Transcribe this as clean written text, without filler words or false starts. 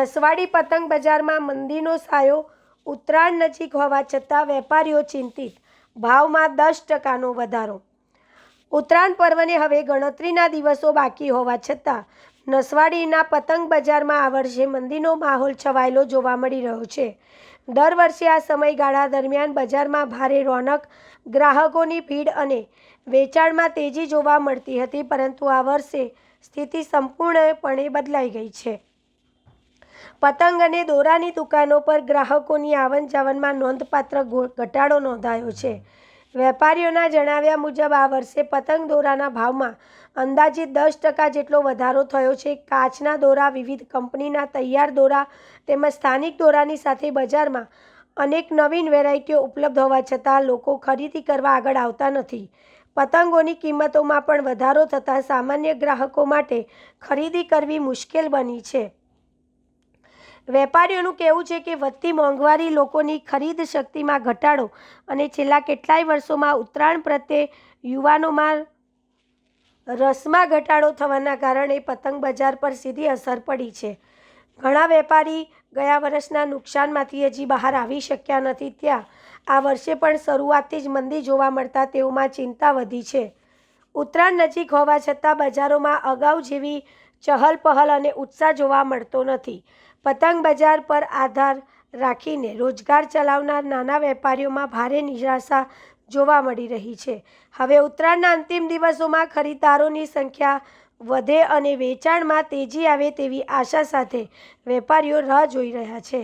નસવાડી પતંગ બજારમાં મંદીનો સાયો, ઉત્તરાયણ નજીક હોવા છતાં વેપારીઓ ચિંતિત, ભાવમાં 10%નો વધારો। ઉત્તરાયણ પર્વને હવે ગણતરીના દિવસો બાકી હોવા છતાં નસવાડીના પતંગ બજારમાં આ વર્ષે મંદીનો માહોલ છવાયેલો જોવા મળી રહ્યો છે। દર વર્ષે આ સમયગાળા દરમિયાન બજારમાં ભારે રોનક, ગ્રાહકોની ભીડ અને વેચાણમાં તેજી જોવા મળતી હતી, પરંતુ આ વર્ષે સ્થિતિ સંપૂર્ણપણે બદલાઈ ગઈ છે। પતંગ અને દોરાની દુકાનો પર ગ્રાહકોની આવન-જાવનમાં નોંધપાત્ર ઘટાડો નોંધાયો છે। વેપારીઓના જણાવ્યા મુજબ આ વર્ષે પતંગ દોરાના ભાવમાં અંદાજિત 10% જેટલો વધારો થયો છે। કાચના દોરા, વિવિધ કંપનીના તૈયાર દોરા તેમજ સ્થાનિક દોરાની સાથે બજારમાં અનેક નવીન વેરાયટીઓ ઉપલબ્ધ હોવા છતાં લોકો ખરીદી કરવા આગળ આવતા નથી। પતંગોની કિંમતોમાં પણ વધારો થતાં સામાન્ય ગ્રાહકો માટે ખરીદી કરવી મુશ્કેલ બની છે। વેપારીઓનું કહેવું છે કે વધતી મોંઘવારી, લોકોની ખરીદ શક્તિમાં ઘટાડો અને છેલ્લા કેટલાય વર્ષોમાં ઉત્તરાયણ પ્રત્યે યુવાનોમાં રસમાં ઘટાડો થવાના કારણે પતંગ બજાર પર સીધી અસર પડી છે। ઘણા વેપારી ગયા વર્ષના નુકસાનમાંથી હજી બહાર આવી શક્યા નથી, ત્યાં આ વર્ષે પણ શરૂઆતથી જ મંદી જોવા મળતા તેઓમાં ચિંતા વધી છે। ઉત્તરાયણ નજીક હોવા છતાં બજારોમાં અગાઉ જેવી ચહલ-પહલ અને ઉત્સાહ જોવા મળતો નથી। પતંગ બજાર પર આધાર રાખીને રોજગાર ચલાવનાર નાના વેપારીઓમાં ભારે નિરાશા જોવા મળી રહી છે। હવે ઉત્તરાયણના અંતિમ દિવસોમાં ખરીદદારોની સંખ્યા વધે અને વેચાણમાં તેજી આવે તેવી આશા સાથે વેપારીઓ રાહ જોઈ રહ્યા છે।